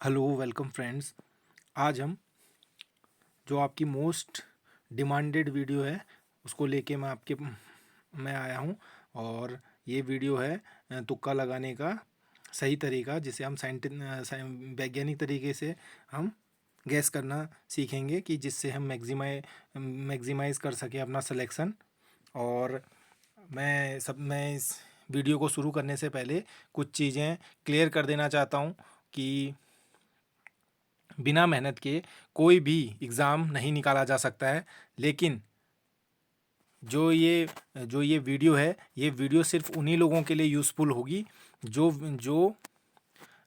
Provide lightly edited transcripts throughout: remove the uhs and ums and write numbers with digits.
Hello welcome friends. आज हम जो आपकी मोस्ट डिमांडेड वीडियो है उसको लेके मैं आया हूँ। और ये वीडियो है तुक्का लगाने का सही तरीका, जिसे हम वैज्ञानिक तरीके से हम गैस करना सीखेंगे कि जिससे हम मैक्सिमाइज कर सकें अपना सिलेक्शन। और मैं इस वीडियो को शुरू करने से पहले कुछ चीज़ें क्लियर कर देना चाहता हूँ कि बिना मेहनत के कोई भी एग्ज़ाम नहीं निकाला जा सकता है। लेकिन जो ये वीडियो है, ये वीडियो सिर्फ उन्हीं लोगों के लिए यूज़फुल होगी जो जो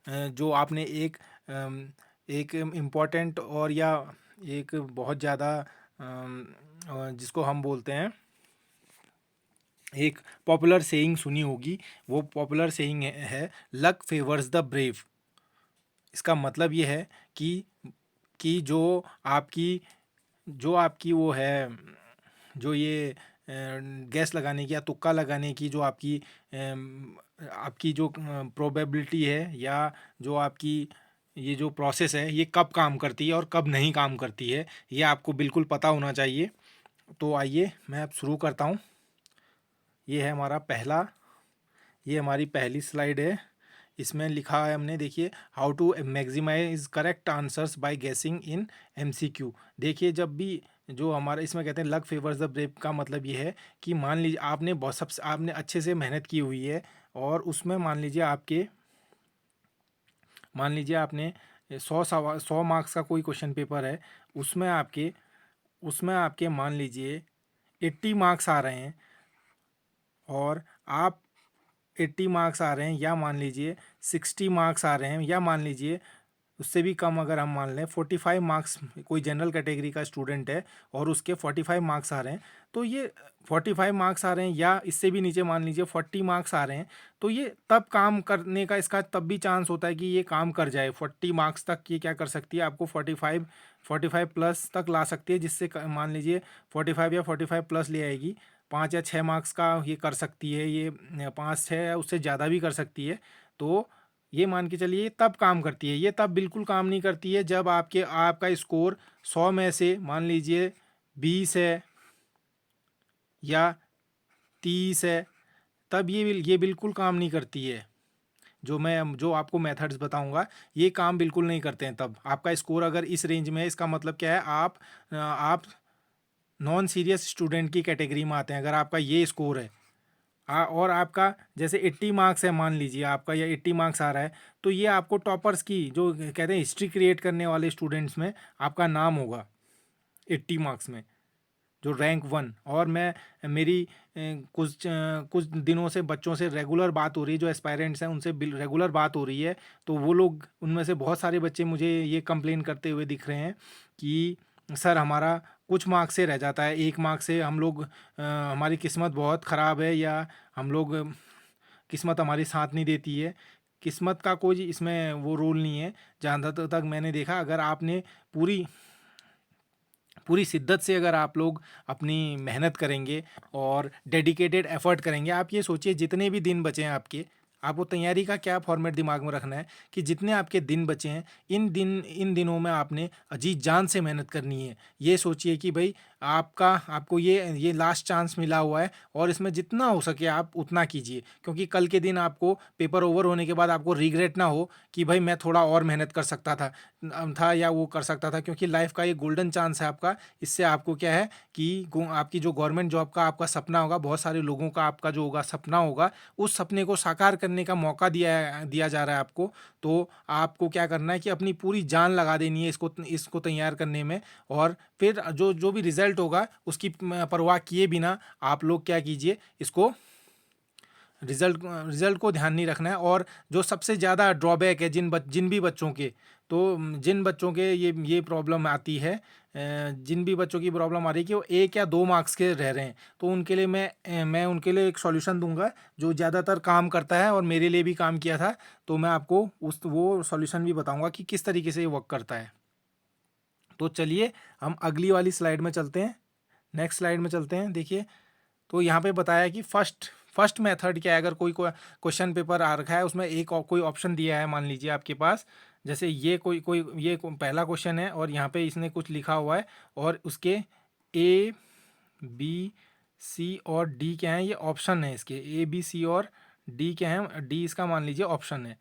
जो आपने एक इम्पोर्टेंट और या एक बहुत ज़्यादा जिसको हम बोलते हैं, एक पॉपुलर सेइंग सुनी होगी। वो पॉपुलर सेइंग है लक फेवर्स द ब्रेव। इसका मतलब ये है कि जो आपकी वो है, जो ये गैस लगाने की या तुक्का लगाने की जो आपकी जो प्रोबेबिलिटी है, या जो आपकी ये जो प्रोसेस है, ये कब काम करती है और कब नहीं काम करती है, ये आपको बिल्कुल पता होना चाहिए। तो आइए मैं अब शुरू करता हूँ। ये है ये हमारी पहली स्लाइड है। इसमें लिखा है हमने, देखिए, how to maximize correct answers by guessing in MCQ. देखिए, जब भी जो हमारा इसमें कहते हैं लक फेवर्स द ब्रेव, का मतलब ये है कि मान लीजिए आपने अच्छे से मेहनत की हुई है, और उसमें मान लीजिए आपने 100 मार्क्स का कोई क्वेश्चन पेपर है। उसमें आपके उसमें आपके मान लीजिए 80 मार्क्स आ रहे हैं, और आप 80 मार्क्स आ रहे हैं, या मान लीजिए 60 मार्क्स आ रहे हैं, या मान लीजिए उससे भी कम, अगर हम मान लें 45 मार्क्स, कोई जनरल कैटेगरी का स्टूडेंट है और उसके 45 मार्क्स आ रहे हैं, तो ये 45 मार्क्स आ रहे हैं, या इससे भी नीचे मान लीजिए 40 मार्क्स आ रहे हैं, तो ये तब काम करने का इसका तब भी चांस होता है कि ये काम कर जाए। 40 मार्क्स तक ये क्या कर सकती है, आपको 45 प्लस तक ला सकती है, जिससे मान लीजिए 45 या 45 प्लस ले आएगी। 5 या 6 मार्क्स का ये कर सकती है, ये 5 6 उससे ज़्यादा भी कर सकती है। तो ये मान के चलिए तब काम करती है। ये तब बिल्कुल काम नहीं करती है जब आपका स्कोर 100 में से मान लीजिए 20 है या 30 है, तब ये बिल्कुल काम नहीं करती है। जो आपको मेथड्स बताऊंगा, ये काम बिल्कुल नहीं करते हैं। तब आपका स्कोर अगर इस रेंज में है, इसका मतलब क्या है, आप नॉन सीरियस स्टूडेंट की कैटेगरी में आते हैं। अगर आपका ये स्कोर है, और आपका जैसे 80 मार्क्स है, मान लीजिए आपका या 80 मार्क्स आ रहा है, तो ये आपको टॉपर्स की, जो कहते हैं हिस्ट्री क्रिएट करने वाले स्टूडेंट्स में आपका नाम होगा 80 मार्क्स में, जो रैंक 1। और मेरी कुछ दिनों से बच्चों से रेगुलर बात हो रही है, जो एस्पायरेंट्स हैं उनसे रेगुलर बात हो रही है। तो वो लोग, उनमें से बहुत सारे बच्चे मुझे ये कंप्लेन करते हुए दिख रहे हैं कि सर, हमारा कुछ मार्क्स से रह जाता है, 1 मार्क्स से हम लोग, हमारी किस्मत बहुत ख़राब है, या हम लोग, किस्मत हमारी साथ नहीं देती है। किस्मत का कोई इसमें वो रोल नहीं है। जहाँ तक मैंने देखा, अगर आपने पूरी पूरी शिद्दत से अगर आप लोग अपनी मेहनत करेंगे और डेडिकेटेड एफर्ट करेंगे, आप ये सोचिए जितने भी दिन बचे हैं आपको तैयारी का क्या फॉर्मेट दिमाग में रखना है कि जितने आपके दिन बचे हैं, इन दिनों में आपने अजी जान से मेहनत करनी है। ये सोचिए कि भाई, आपको ये लास्ट चांस मिला हुआ है, और इसमें जितना हो सके आप उतना कीजिए, क्योंकि कल के दिन आपको पेपर ओवर होने के बाद आपको रिग्रेट ना हो कि भाई मैं थोड़ा और मेहनत कर सकता था या वो कर सकता था। क्योंकि लाइफ का ये गोल्डन चांस है आपका। इससे आपको क्या है कि आपकी जो गवर्नमेंट जॉब का आपका सपना होगा, बहुत सारे लोगों का आपका जो होगा सपना होगा, उस सपने को साकार करने का मौका दिया दिया जा रहा है आपको। तो आपको क्या करना है कि अपनी पूरी जान लगा देनी है इसको तैयार करने में। और फिर जो जो भी रिजल्ट होगा उसकी परवाह किए बिना आप लोग क्या कीजिए, इसको रिजल्ट को ध्यान नहीं रखना है। और जो सबसे ज़्यादा ड्रॉबैक है जिन भी बच्चों के, तो जिन बच्चों के ये प्रॉब्लम आती है, जिन भी बच्चों की प्रॉब्लम आ रही है कि वो 1 या 2 मार्क्स के रह रहे हैं, तो उनके लिए मैं उनके लिए एक सॉल्यूशन दूंगा जो ज़्यादातर काम करता है, और मेरे लिए भी काम किया था। तो मैं आपको वो सॉल्यूशन भी बताऊंगा कि किस तरीके से ये वर्क करता है। तो चलिए हम अगली वाली स्लाइड में चलते हैं, नेक्स्ट स्लाइड में चलते हैं। देखिए, तो यहाँ पे बताया कि फर्स्ट मेथड क्या है, अगर कोई क्वेश्चन पेपर आ रखा है उसमें एक कोई ऑप्शन दिया है, मान लीजिए आपके पास जैसे ये पहला क्वेश्चन है और यहाँ पे इसने कुछ लिखा हुआ है और उसके ए बी सी और डी क्या है, ये ऑप्शन है इसके, ए बी सी और डी क्या है, डी इसका मान लीजिए ऑप्शन है।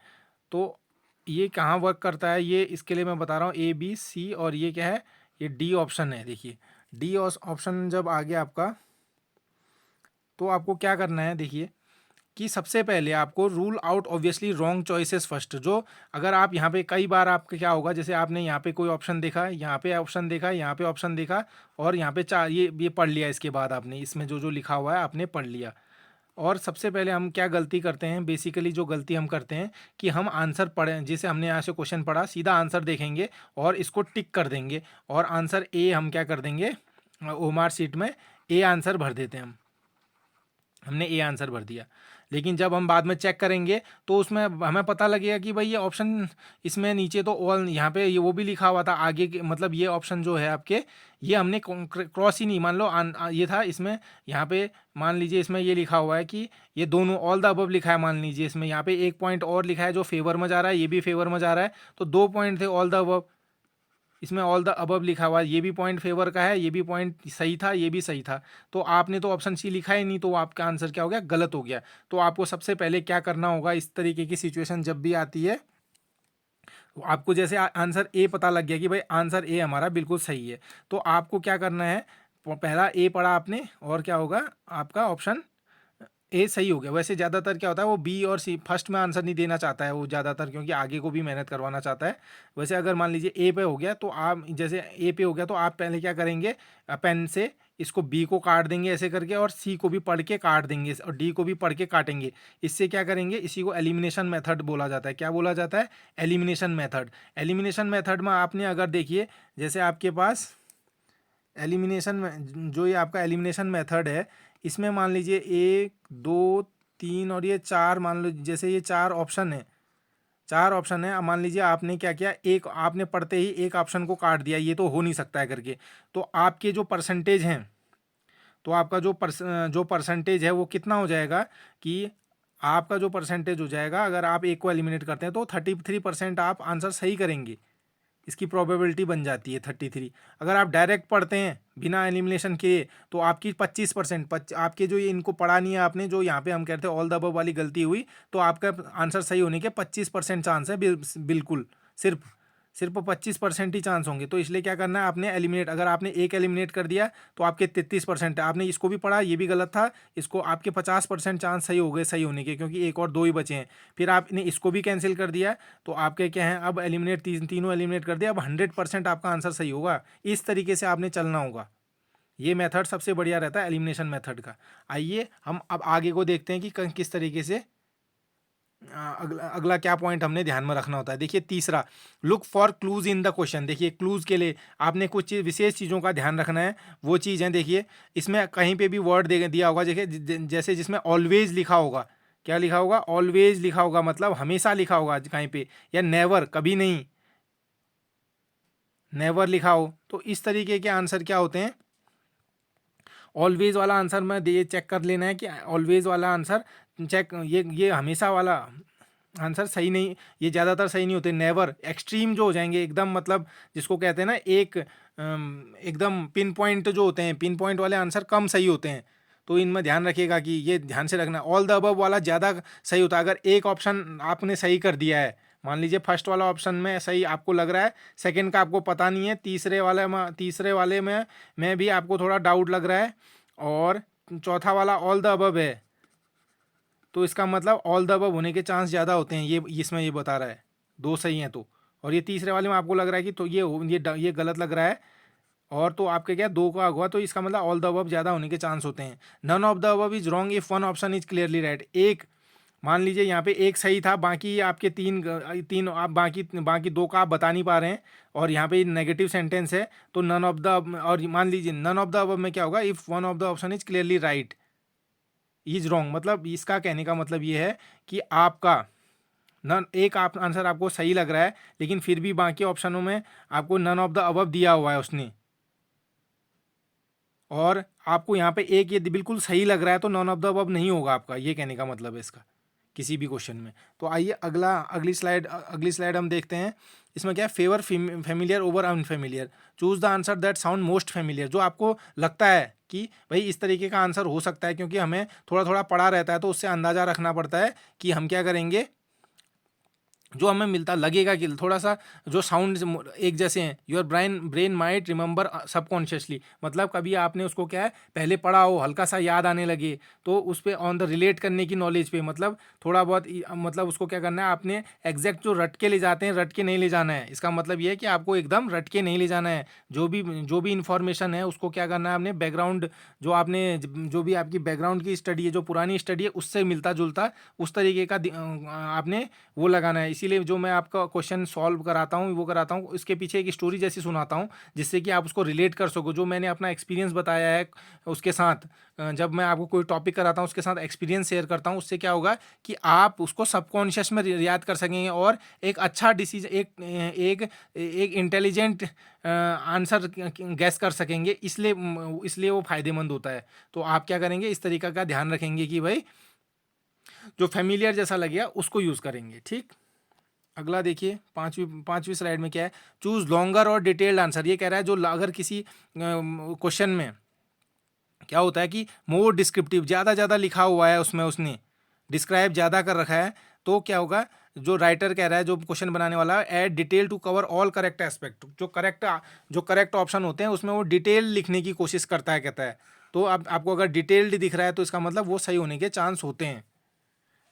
तो ये कहाँ वर्क करता है, ये इसके लिए मैं बता रहा हूँ, ए बी सी और ये क्या है, ये डी ऑप्शन है। देखिए डी ऑप्शन जब आ गया आपका, तो आपको क्या करना है, देखिए कि सबसे पहले आपको rule out obviously wrong choices first. जो अगर आप यहाँ पे कई बार आपके क्या होगा, जैसे आपने यहाँ पे कोई ऑप्शन देखा, यहाँ पे ऑप्शन देखा, यहाँ पे ऑप्शन देखा और यहाँ पे चार ये पढ़ लिया, इसके बाद आपने इसमें जो जो लिखा हुआ है आपने पढ़ लिया। और सबसे पहले हम क्या गलती करते हैं, बेसिकली जो गलती हम करते हैं कि हम आंसर पढ़ें, जैसे हमने यहाँ से क्वेश्चन पढ़ा सीधा आंसर देखेंगे और इसको टिक कर देंगे और आंसर ए हम क्या कर देंगे, ओमार शीट में ए आंसर भर देते हैं, हमने ए आंसर भर दिया। लेकिन जब हम बाद में चेक करेंगे तो उसमें हमें पता लगेगा कि भाई ये ऑप्शन इसमें नीचे तो ऑल यहाँ पे ये वो भी लिखा हुआ था आगे के, मतलब ये ऑप्शन जो है आपके, ये हमने क्रॉस ही नहीं, मान लो ये था इसमें, यहाँ पे मान लीजिए इसमें ये लिखा हुआ है कि ये दोनों ऑल द अबव लिखा है, मान लीजिए इसमें यहाँ पे एक पॉइंट और लिखा है जो फेवर में जा रहा है, ये भी फेवर में जा रहा है, तो 2 पॉइंट थे ऑल द अबव, इसमें ऑल द अबव लिखा हुआ है, ये भी पॉइंट फेवर का है, ये भी पॉइंट सही था, ये भी सही था, तो आपने तो ऑप्शन सी लिखा ही नहीं, तो आपका आंसर क्या हो गया, गलत हो गया। तो आपको सबसे पहले क्या करना होगा, इस तरीके की सिचुएशन जब भी आती है, तो आपको जैसे आंसर ए पता लग गया कि भाई आंसर ए हमारा बिल्कुल सही है, तो आपको क्या करना है, पहला ए पढ़ा आपने और क्या होगा, आपका ऑप्शन ए सही हो गया। वैसे ज़्यादातर क्या होता है, वो बी और सी फर्स्ट में आंसर नहीं देना चाहता है वो ज़्यादातर, क्योंकि आगे को भी मेहनत करवाना चाहता है। वैसे अगर मान लीजिए ए पे हो गया, तो आप जैसे ए पे हो गया तो आप पहले क्या करेंगे, पेन से इसको बी को काट देंगे ऐसे करके और सी को भी पढ़ के काट देंगे और डी को भी पढ़ के काटेंगे। इससे क्या करेंगे, इसी को एलिमिनेशन मेथड बोला जाता है। क्या बोला जाता है, एलिमिनेशन मेथड। एलिमिनेशन मेथड में आपने अगर देखिए, जैसे आपके पास एलिमिनेशन में जो ये आपका एलिमिनेशन मेथड है, इसमें मान लीजिए 1 2 3 और ये 4, मान लो जैसे ये 4 ऑप्शन है, 4 ऑप्शन है, अब मान लीजिए आपने क्या किया, एक आपने पढ़ते ही एक ऑप्शन को काट दिया, ये तो हो नहीं सकता है करके, तो आपके जो परसेंटेज हैं, तो आपका जो परसेंटेज है वो कितना हो जाएगा कि आपका जो परसेंटेज हो जाएगा, अगर आप एक को एलिमिनेट करते हैं तो 33% आप आंसर सही करेंगे, इसकी प्रोबेबिलिटी बन जाती है 33। अगर आप डायरेक्ट पढ़ते हैं बिना एलिमिनेशन किए तो आपकी 25%, आपके जो ये इनको पढ़ा नहीं है आपने, जो यहाँ पे हम कहते हैं ऑल द अबव वाली गलती हुई, तो आपका आंसर सही होने के 25% चांस है, बिल्कुल सिर्फ 25% ही चांस होंगे। तो इसलिए क्या करना है, आपने एलिमिनेट, अगर आपने एक एलिमिनेट कर दिया तो आपके 33% है, आपने इसको भी पढ़ा ये भी गलत था, इसको आपके 50% चांस सही हो गए सही होने के, क्योंकि एक और 2 ही बचे हैं। फिर आपने इसको भी कैंसिल कर दिया, तो आपके क्या है, अब एलिमिनेट तीनों एलिमिनेट कर दिया, अब 100% आपका आंसर सही होगा। इस तरीके से आपने चलना होगा। ये मेथड सबसे बढ़िया रहता है एलिमिनेशन मेथड का। आइए हम अब आगे को देखते हैं कि किस तरीके से अगला अगला क्या पॉइंट हमने ध्यान में रखना होता है। देखिए तीसरा, look for clues in the question. देखिए क्लूज के लिए आपने कुछ विशेष चीज़ों का ध्यान रखना है। वो चीज़ है, देखिए इसमें कहीं पे भी वर्ड दिया होगा, देखिए जैसे जिसमें ऑलवेज लिखा होगा, क्या लिखा होगा, ऑलवेज लिखा होगा, मतलब हमेशा लिखा होगा कहीं पे, या नेवर कभी नहीं, नेवर लिखा हो, तो इस तरीके के आंसर क्या होते हैं। ऑलवेज वाला आंसर में ये चेक कर लेना है कि ऑलवेज वाला आंसर चेक, ये हमेशा वाला आंसर सही नहीं, ये ज़्यादातर सही नहीं होते। नेवर एक्सट्रीम जो हो जाएंगे एकदम, मतलब जिसको कहते हैं ना एकदम पिन पॉइंट जो होते हैं, पिन पॉइंट वाले आंसर कम सही होते हैं। तो इनमें ध्यान रखिएगा कि ये ध्यान से रखना, ऑल द अबव वाला ज़्यादा सही होता है। अगर एक ऑप्शन आपने सही कर दिया है, मान लीजिए फर्स्ट वाला ऑप्शन में सही आपको लग रहा है, सेकंड का आपको पता नहीं है, तीसरे वाले में भी आपको थोड़ा डाउट लग रहा है, और चौथा वाला ऑल द अबव है, तो इसका मतलब ऑल द अबव होने के चांस ज़्यादा होते हैं, ये इसमें ये बता रहा है, 2 सही हैं तो। और ये तीसरे वाले में आपको लग रहा है कि तो ये गलत लग रहा है, और तो आपके क्या 2 का हुआ, तो इसका मतलब ऑल द अबव ज़्यादा होने के चांस होते हैं। None of the above is wrong if one option is clearly right. एक मान लीजिए यहाँ पे एक सही था, बाकी आपके तीन आप बाकी 2 का आप बता नहीं पा रहे हैं, और यहाँ पे नेगेटिव सेंटेंस है, तो नन ऑफ द, और मान लीजिए नन ऑफ द अबव में क्या होगा, if one of the option is clearly right is wrong, मतलब इसका कहने का मतलब ये है कि आपका नन एक आप आंसर आपको सही लग रहा है, लेकिन फिर भी बाकी ऑप्शनों में आपको नन ऑफ द अबव दिया हुआ है उसने, और आपको यहाँ पे एक ये बिल्कुल सही लग रहा है तो नॉन ऑफ द अबव नहीं होगा आपका, ये कहने का मतलब है इसका किसी भी क्वेश्चन में। तो आइए अगली स्लाइड हम देखते हैं। इसमें क्या है, favour familiar over unfamiliar, choose the answer that sound most familiar. जो आपको लगता है कि भाई इस तरीके का आंसर हो सकता है, क्योंकि हमें थोड़ा थोड़ा पढ़ा रहता है तो उससे अंदाज़ा रखना पड़ता है कि हम क्या करेंगे, जो हमें मिलता लगेगा कि थोड़ा सा जो साउंड एक जैसे हैं, your brain might remember subconsciously, मतलब कभी आपने उसको क्या है पहले पढ़ा हो, हल्का सा याद आने लगे तो उस पर ऑन द रिलेट करने की नॉलेज पे, मतलब थोड़ा बहुत मतलब उसको क्या करना है, आपने एग्जैक्ट जो रट के ले जाते हैं रट के नहीं ले जाना है। इसका मतलब ये है कि आपको एकदम रट के नहीं ले जाना है। जो भी इंफॉर्मेशन है उसको क्या करना है, आपने बैकग्राउंड जो भी आपकी बैकग्राउंड की स्टडी है, जो पुरानी स्टडी है उससे मिलता जुलता उस तरीके का आपने वो लगाना है। इसीलिए जो मैं आपका क्वेश्चन सॉल्व कराता हूँ वो कराता हूँ, इसके पीछे एक स्टोरी जैसी सुनाता हूँ जिससे कि आप उसको रिलेट कर सको। जो मैंने अपना एक्सपीरियंस बताया है उसके साथ, जब मैं आपको कोई टॉपिक कराता हूँ उसके साथ एक्सपीरियंस शेयर करता हूँ, उससे क्या होगा कि आप उसको सबकॉन्शियस में याद कर सकेंगे और एक अच्छा डिसीजन, एक इंटेलिजेंट आंसर गैस कर सकेंगे। इसलिए वो फायदेमंद होता है। तो आप क्या करेंगे, इस तरीका का ध्यान रखेंगे कि भाई जो फेमिलियर जैसा लगेगा उसको यूज़ करेंगे। ठीक, अगला देखिए पांचवी स्लाइड में क्या है, चूज लॉन्गर और डिटेल्ड आंसर। ये कह रहा है जो अगर किसी क्वेश्चन में क्या होता है कि मोर डिस्क्रिप्टिव, ज़्यादा लिखा हुआ है उसमें, उसने डिस्क्राइब ज़्यादा कर रखा है, तो क्या होगा, जो राइटर कह रहा है, जो क्वेश्चन बनाने वाला, add detail to cover all correct aspect. जो करेक्ट ऑप्शन होते हैं उसमें वो डिटेल लिखने की कोशिश करता है, कहता है। तो अब आपको अगर डिटेल्ड दिख रहा है तो इसका मतलब वो सही होने के चांस होते हैं।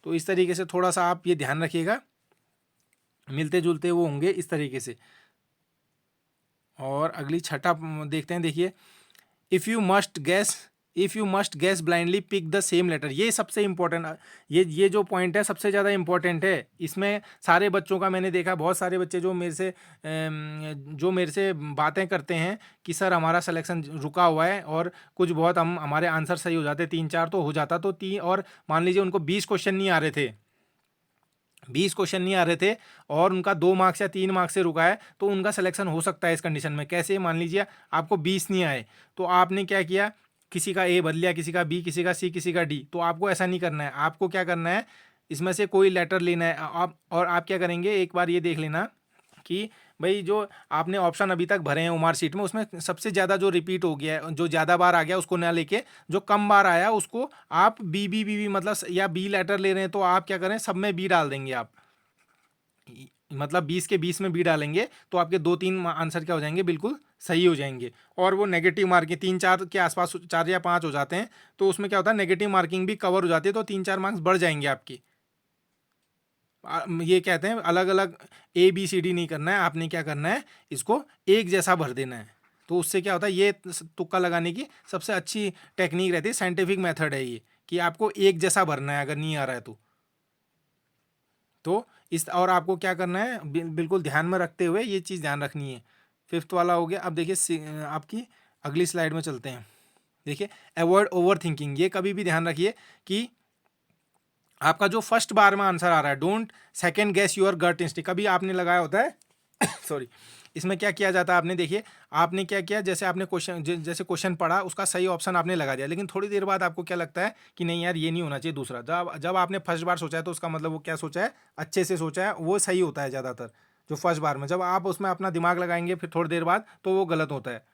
तो इस तरीके से थोड़ा सा आप ये ध्यान रखिएगा, मिलते जुलते वो होंगे इस तरीके से। और अगली छठा देखते हैं। देखिए, if you must guess blindly pick the same letter. ये सबसे इंपॉर्टेंट, ये जो पॉइंट है सबसे ज़्यादा इंपॉर्टेंट है। इसमें सारे बच्चों का मैंने देखा, बहुत सारे बच्चे जो मेरे से बातें करते हैं कि सर हमारा सिलेक्शन रुका हुआ है और कुछ बहुत हमारे आंसर सही हो जाते, 3-4 तो हो जाता, तो 3 और मान लीजिए उनको 20 क्वेश्चन नहीं आ रहे थे, 20 क्वेश्चन नहीं आ रहे थे और उनका 2 मार्क्स या 3 मार्क्स से रुका है, तो उनका सिलेक्शन हो सकता है इस कंडीशन में। कैसे, मान लीजिए आपको 20 नहीं आए तो आपने क्या किया, किसी का ए बदल लिया, किसी का बी, किसी का सी, किसी का डी। तो आपको ऐसा नहीं करना है, आपको क्या करना है, इसमें से कोई लेटर लेना है आप, और आप क्या करेंगे, एक बार ये देख लेना कि भाई जो आपने ऑप्शन अभी तक भरे हैं ओमार सीट में, उसमें सबसे ज़्यादा जो रिपीट हो गया है, जो ज़्यादा बार आ गया उसको ना लेके, जो कम बार आया उसको आप बी मतलब, या बी लेटर ले रहे हैं तो आप क्या करें, सब में बी डाल देंगे आप, मतलब 20 के 20 में बी डालेंगे तो आपके 2-3 आंसर क्या हो जाएंगे, बिल्कुल सही हो जाएंगे। और वो नेगेटिव मार्किंग 3-4 के आसपास, 4 या 5 हो जाते हैं, तो उसमें क्या होता है, नेगेटिव मार्किंग भी कवर हो जाती है, तो 3-4 मार्क्स बढ़ जाएंगे आपकी। ये कहते हैं अलग अलग ABCD नहीं करना है, आपने क्या करना है, इसको एक जैसा भर देना है। तो उससे क्या होता है, ये तुक्का लगाने की सबसे अच्छी टेक्निक रहती है, साइंटिफिक मेथड है ये, कि आपको एक जैसा भरना है अगर नहीं आ रहा है तो इस, और आपको क्या करना है, बिल्कुल ध्यान में रखते हुए ये चीज़ ध्यान रखनी है। 5th वाला हो गया। अब देखिए आपकी अगली स्लाइड में चलते हैं। देखिए, अवॉइड ओवर थिंकिंग। ये कभी भी ध्यान रखिए कि आपका जो फर्स्ट बार में आंसर आ रहा है, don't second guess your gut instinct. कभी आपने लगाया होता है सॉरी, इसमें क्या किया जाता है, आपने देखिए आपने क्या किया, जैसे आपने जैसे क्वेश्चन पढ़ा उसका सही ऑप्शन आपने लगा दिया, लेकिन थोड़ी देर बाद आपको क्या लगता है कि नहीं यार ये नहीं होना चाहिए दूसरा। जब आपने फर्स्ट बार सोचा है तो उसका मतलब वो क्या सोचा है, अच्छे से सोचा है, वो सही होता है ज़्यादातर। जो फर्स्ट बार में जब आप उसमें अपना दिमाग लगाएंगे फिर थोड़ी देर बाद, तो वो गलत होता है।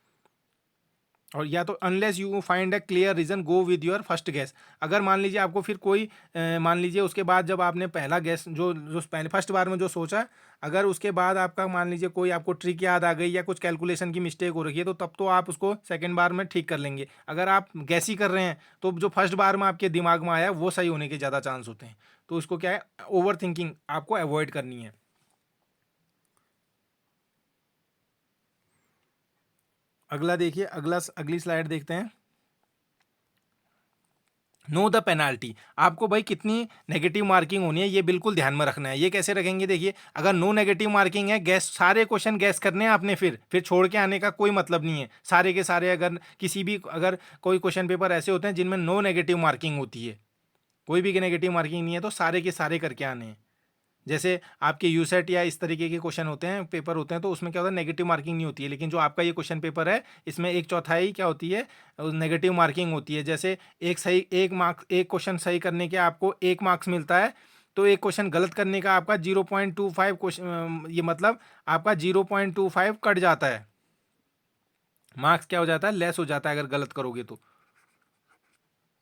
और या तो unless you find a clear reason go with your first guess. अगर मान लीजिए आपको फिर कोई मान लीजिए उसके बाद जब आपने पहला गैस जो पहले फर्स्ट बार में जो सोचा, अगर उसके बाद आपका मान लीजिए कोई आपको ट्रिक याद आ गई या कुछ कैलकुलेशन की मिस्टेक हो रही है, तो तब तो आप उसको सेकंड बार में ठीक कर लेंगे। अगर आप गैस ही कर रहे हैं तो जो फर्स्ट बार में आपके दिमाग में आया वो सही होने के ज़्यादा चांस होते हैं। तो उसको क्या है, ओवर थिंकिंग आपको अवॉइड करनी है। अगला देखिए, अगली स्लाइड देखते हैं। Know the penalty. आपको भाई कितनी नेगेटिव मार्किंग होनी है ये बिल्कुल ध्यान में रखना है। ये कैसे रखेंगे, देखिए अगर नो नेगेटिव मार्किंग है, गैस सारे क्वेश्चन गैस करने हैं आपने, फिर छोड़ के आने का कोई मतलब नहीं है। सारे के सारे, अगर अगर कोई क्वेश्चन पेपर ऐसे होते हैं जिनमें नो नेगेटिव मार्किंग होती है, कोई भी नेगेटिव मार्किंग नहीं है, तो सारे के सारे करके आने हैं। जैसे आपके यूसेट या इस तरीके के क्वेश्चन होते हैं, पेपर होते हैं, तो उसमें क्या होता है, नेगेटिव मार्किंग नहीं होती है। लेकिन जो आपका ये क्वेश्चन पेपर है, इसमें एक चौथाई क्या होती है, नेगेटिव मार्किंग होती है। जैसे एक मार्क्स, एक क्वेश्चन सही करने के आपको 1 मार्क्स मिलता है, तो एक क्वेश्चन गलत करने का आपका 0.25 क्वेश्चन, ये मतलब आपका 0.25 कट जाता है, मार्क्स क्या हो जाता है, लेस हो जाता है अगर गलत करोगे तो।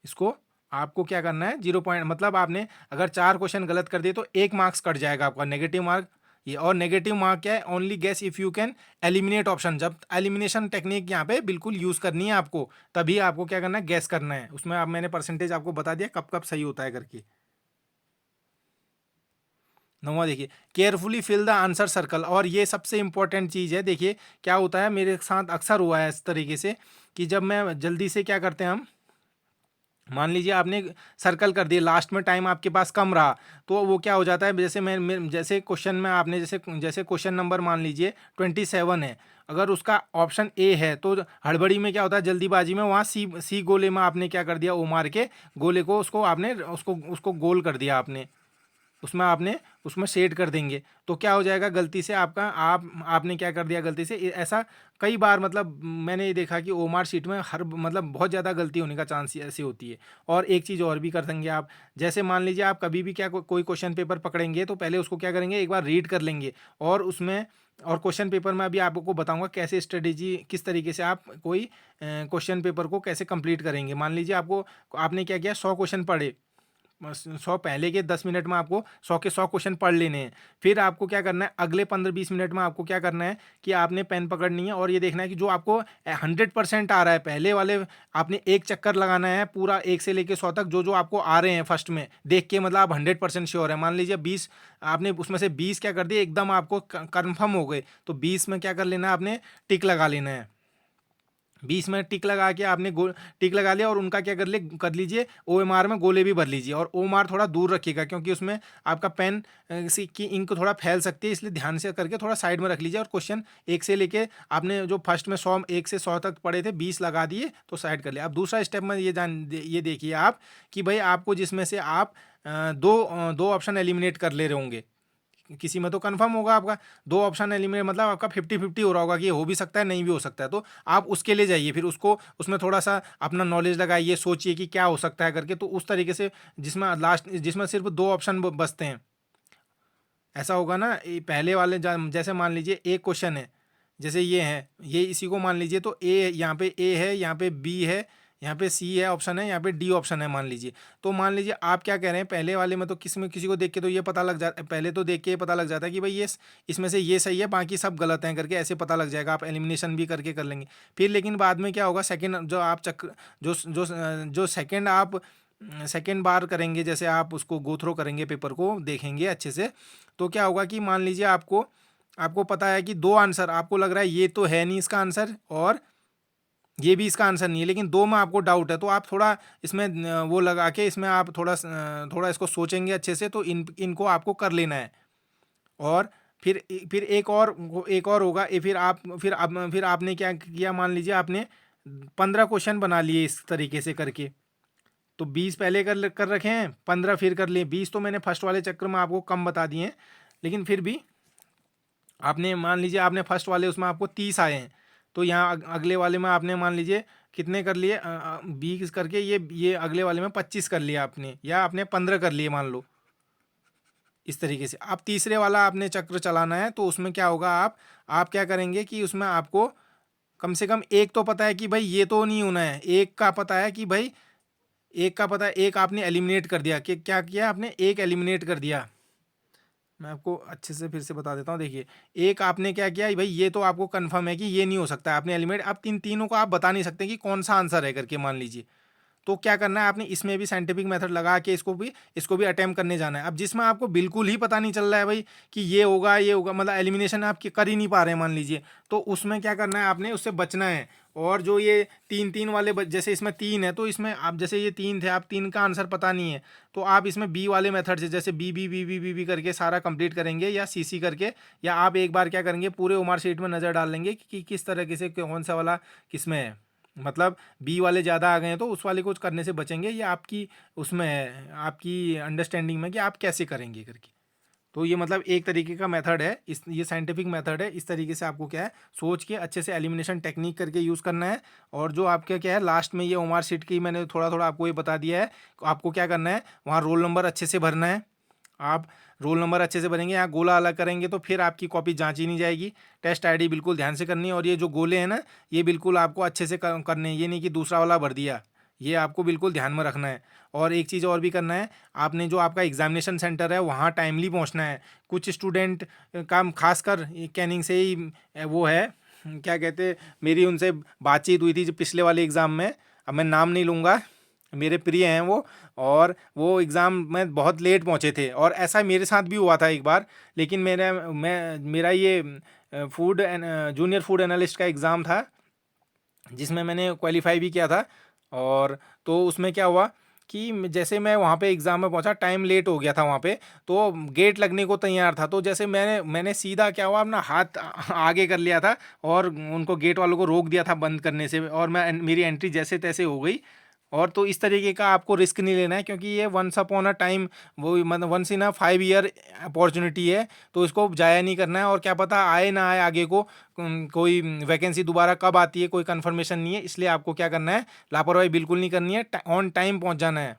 इसको आपको क्या करना है, 0 पॉइंट मतलब आपने अगर 4 क्वेश्चन गलत कर दिए तो 1 मार्क्स कट जाएगा आपका, नेगेटिव मार्क ये। और नेगेटिव मार्क क्या है, only guess if you can eliminate option. जब एलिमिनेशन टेक्निक यहाँ पे बिल्कुल यूज करनी है आपको, तभी आपको क्या करना है, गैस करना है। उसमें आप मैंने परसेंटेज आपको बता दिया कब कब सही होता है करके। 9वां देखिए, carefully fill the answer circle. और ये सबसे इंपॉर्टेंट चीज़ है। देखिए क्या होता है, मेरे साथ अक्सर हुआ है इस तरीके से कि जब मैं जल्दी से क्या करते हैं हम, मान लीजिए आपने सर्कल कर दिए, लास्ट में टाइम आपके पास कम रहा, तो वो क्या हो जाता है, जैसे मैं जैसे क्वेश्चन में आपने जैसे जैसे क्वेश्चन नंबर मान लीजिए 27 है, अगर उसका ऑप्शन ए है, तो हड़बड़ी में क्या होता है, जल्दीबाजी में वहाँ सी सी गोले में आपने क्या कर दिया, ओ मार के गोले को उसको आपने उसको उसको गोल कर दिया आपने, उसमें आपने उसमें शेड कर देंगे, तो क्या हो जाएगा, गलती से आपका आपने क्या कर दिया गलती से, ऐसा कई बार मतलब मैंने ये देखा कि ओमार शीट में हर मतलब बहुत ज़्यादा गलती होने का चांस ऐसी होती है। और एक चीज़ और भी कर देंगे आप, जैसे मान लीजिए आप कभी भी क्या कोई क्वेश्चन पेपर पकड़ेंगे तो पहले उसको क्या करेंगे, एक बार रीड कर लेंगे, और उसमें और क्वेश्चन पेपर में अभी आपको बताऊंगा कैसे स्ट्रेटेजी, किस तरीके से आप कोई क्वेश्चन पेपर को कैसे कंप्लीट करेंगे। मान लीजिए आपने क्या किया, 100 क्वेश्चन पढ़े, 100 पहले के 10 मिनट में आपको 100 के 100 क्वेश्चन पढ़ लेने हैं। फिर आपको क्या करना है, अगले 15-20 मिनट में आपको क्या करना है कि आपने पेन पकड़नी है और ये देखना है कि जो आपको 100% आ रहा है, पहले वाले आपने एक चक्कर लगाना है पूरा 1 से लेके 100 तक, जो जो आपको आ रहे हैं फर्स्ट में देख के, मतलब आप 100% श्योर है। मान लीजिए 20, आपने उसमें से 20 क्या कर दिए, एकदम आपको कन्फर्म हो गए, तो 20 में क्या कर लेना है, आपने टिक लगा लेना है। 20 में टिक लगा के आपने टिक लगा लिया, और उनका क्या कर लीजिए, ओ एम आर में गोले भी भर लीजिए। और ओ एम आर थोड़ा दूर रखिएगा, क्योंकि उसमें आपका पेन की इंक थोड़ा फैल सकती है, इसलिए ध्यान से करके थोड़ा साइड में रख लीजिए। और क्वेश्चन एक से लेके आपने जो फर्स्ट में 1 से 100 तक पढ़े थे, 20 लगा दिए तो साइड कर लिया। अब दूसरा स्टेप में ये देखिए आप कि भाई आपको जिसमें से आप दो ऑप्शन एलिमिनेट कर ले रहे होंगे, किसी में तो कंफर्म होगा आपका, 2 ऑप्शन एलिमिनेट मतलब आपका 50-50 हो रहा होगा कि ये हो भी सकता है नहीं भी हो सकता है, तो आप उसके लिए जाइए, फिर उसको उसमें थोड़ा सा अपना नॉलेज लगाइए, सोचिए कि क्या हो सकता है करके, तो उस तरीके से जिसमें सिर्फ 2 ऑप्शन बचते हैं, ऐसा होगा ना। ये पहले वाले जैसे मान लीजिए एक क्वेश्चन है, जैसे ये है, ये इसी को मान लीजिए, तो ए यहाँ पे ए है, यहाँ पे बी है, यहाँ पे सी है ऑप्शन है, यहाँ पे डी ऑप्शन है मान लीजिए। तो मान लीजिए आप क्या कह रहे हैं, पहले वाले में तो किसी को देख के तो ये पता लग जाता, पहले तो देख के ये पता लग जाता है कि भाई ये इसमें से ये सही है, बाकी सब गलत हैं करके, ऐसे पता लग जाएगा, आप एलिमिनेशन भी करके कर लेंगे। फिर लेकिन बाद में क्या होगा, सेकेंड जो आप चक्र जो जो जो सेकेंड आप सेकेंड बार करेंगे, जैसे आप उसको गो थ्रो करेंगे, पेपर को देखेंगे अच्छे से, तो क्या होगा कि मान लीजिए आपको आपको पता है कि 2 आंसर आपको लग रहा है ये तो है नहीं इसका आंसर, और ये भी इसका आंसर नहीं है, लेकिन 2 में आपको डाउट है, तो आप थोड़ा इसमें वो लगा के इसमें आप थोड़ा इसको सोचेंगे अच्छे से, तो इनको आपको कर लेना है। और फिर एक और होगा ये, फिर आपने क्या किया, मान लीजिए आपने 15 क्वेश्चन बना लिए इस तरीके से करके, तो 20 पहले कर रखे हैं, 15 फिर कर लिए, 20 तो मैंने फर्स्ट वाले चक्कर में आपको कम बता दिए हैं, लेकिन फिर भी आपने मान लीजिए आपने फर्स्ट वाले उसमें आपको 30 आए हैं, तो यहाँ अगले वाले में आपने मान लीजिए कितने कर लिए, 20 करके ये अगले वाले में 25 कर लिया आपने, या आपने 15 कर लिए मान लो। इस तरीके से अब तीसरे वाला आपने चक्र चलाना है, तो उसमें क्या होगा, आप क्या करेंगे कि उसमें आपको कम से कम एक तो पता है कि भाई ये तो नहीं होना है, एक का पता है कि भाई, एक का पता है, एक आपने एलिमिनेट कर दिया, कि क्या किया आपने, एक एलिमिनेट कर दिया। मैं आपको अच्छे से फिर से बता देता हूँ, देखिए एक आपने क्या किया भाई, ये तो आपको कंफर्म है कि ये नहीं हो सकता, आपने एलिमिनेट, अब तीनों को आप बता नहीं सकते कि कौन सा आंसर है करके मान लीजिए, तो क्या करना है आपने, इसमें भी साइंटिफिक मेथड लगा के इसको भी अटेम्प्ट करने जाना है। अब जिसमें आपको बिल्कुल ही पता नहीं चल रहा है भाई कि ये होगा मतलब एलिमिनेशन आप कर ही नहीं पा रहे हैं मान लीजिए, तो उसमें क्या करना है, आपने उससे बचना है। और जो ये 3-3 वाले जैसे इसमें 3 है, तो इसमें आप जैसे ये 3 थे, आप 3 का आंसर पता नहीं है, तो आप इसमें बी वाले मेथड से जैसे बी करके सारा कंप्लीट करेंगे, या सी करके, या आप एक बार क्या करेंगे, पूरे उमर शीट में नज़र डाल लेंगे कि किस तरीके से कौन सा वाला किस में है, मतलब बी वाले ज़्यादा आ गए हैं तो उस वाले को करने से बचेंगे, या आपकी उसमें है, आपकी अंडरस्टैंडिंग में कि आप कैसे करेंगे करके। तो ये मतलब एक तरीके का मेथड है, इस ये साइंटिफिक मेथड है। इस तरीके से आपको क्या है, सोच के अच्छे से एलिमिनेशन टेक्निक करके यूज़ करना है। और जो आपका क्या है, लास्ट में ये ओमार शीट की मैंने थोड़ा थोड़ा आपको ये बता दिया है। आपको क्या करना है, वहाँ रोल नंबर अच्छे से भरना है। आप रोल नंबर अच्छे से भरेंगे, यहाँ गोला अलग करेंगे तो फिर आपकी कॉपी जांची नहीं जाएगी। टेस्ट आईडी बिल्कुल ध्यान से करनी है, और ये जो गोले हैं ना, ये बिल्कुल आपको अच्छे से करने हैं, ये नहीं कि दूसरा वाला भर दिया। ये आपको बिल्कुल ध्यान में रखना है। और एक चीज़ और भी करना है, आपने जो आपका एग्जामिनेशन सेंटर है वहाँ टाइमली पहुँचना है। कुछ स्टूडेंट का खासकर कैनिंग से ही वो है, क्या कहते, मेरी उनसे बातचीत हुई थी जो पिछले वाले एग्ज़ाम में, अब मैं नाम नहीं लूँगा, मेरे प्रिय हैं वो, और वो एग्ज़ाम में बहुत लेट पहुँचे थे। और ऐसा मेरे साथ भी हुआ था एक बार। लेकिन मेरा ये food and junior food analyst का एग्ज़ाम था, जिसमें मैंने क्वालिफाई भी किया था। और तो उसमें क्या हुआ कि जैसे मैं वहाँ पे एग्ज़ाम में पहुँचा, टाइम लेट हो गया था वहाँ पे, तो गेट लगने को तैयार था। तो जैसे मैंने सीधा क्या हुआ, अपना हाथ आगे कर लिया था और उनको, गेट वालों को रोक दिया था बंद करने से, और मेरी एंट्री जैसे तैसे हो गई। और तो इस तरीके का आपको रिस्क नहीं लेना है, क्योंकि ये वंस अपॉन अ टाइम, वो मतलब once in a 5 year opportunity है। तो इसको जाया नहीं करना है, और क्या पता आए ना आए आगे को, कोई वैकेंसी दोबारा कब आती है कोई कंफर्मेशन नहीं है। इसलिए आपको क्या करना है, लापरवाही बिल्कुल नहीं करनी है, ऑन टाइम पहुंच जाना है।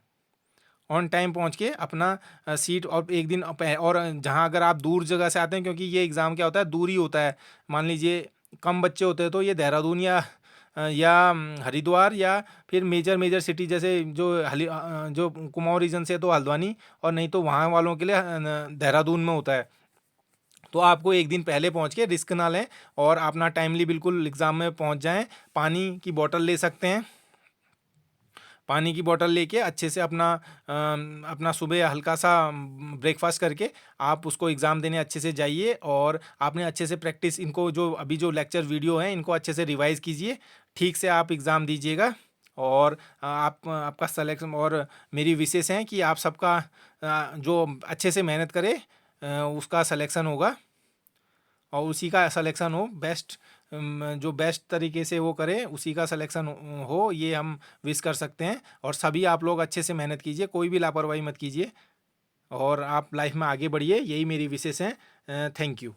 ऑन टाइम पहुंच के अपना सीट, और एक दिन और जहां अगर आप दूर जगह से आते हैं, क्योंकि ये एग्ज़ाम क्या होता है, दूर ही होता है। मान लीजिए कम बच्चे होते हैं तो ये देहरादून या हरिद्वार, या फिर मेजर मेजर सिटी जैसे जो कुमाऊं रीजन से है तो हल्द्वानी, और नहीं तो वहाँ वालों के लिए देहरादून में होता है। तो आपको एक दिन पहले पहुँच के रिस्क ना लें, और अपना टाइमली बिल्कुल एग्ज़ाम में पहुँच जाएं। पानी की बोतल ले सकते हैं, पानी की बोतल लेके अच्छे से अपना सुबह हल्का सा ब्रेकफास्ट करके आप उसको एग्ज़ाम देने अच्छे से जाइए। और आपने अच्छे से प्रैक्टिस, इनको जो अभी जो लेक्चर वीडियो हैं इनको अच्छे से रिवाइज़ कीजिए, ठीक से आप एग्ज़ाम दीजिएगा। और आपका सलेक्शन, और मेरी विशेष हैं कि आप सबका जो अच्छे से मेहनत करे उसका सलेक्शन होगा, और उसी का सलेक्शन हो बेस्ट, जो बेस्ट तरीके से वो करे उसी का सिलेक्शन हो, ये हम विश कर सकते हैं। और सभी आप लोग अच्छे से मेहनत कीजिए, कोई भी लापरवाही मत कीजिए, और आप लाइफ में आगे बढ़िए, यही मेरी विशेष हैं। Thank you.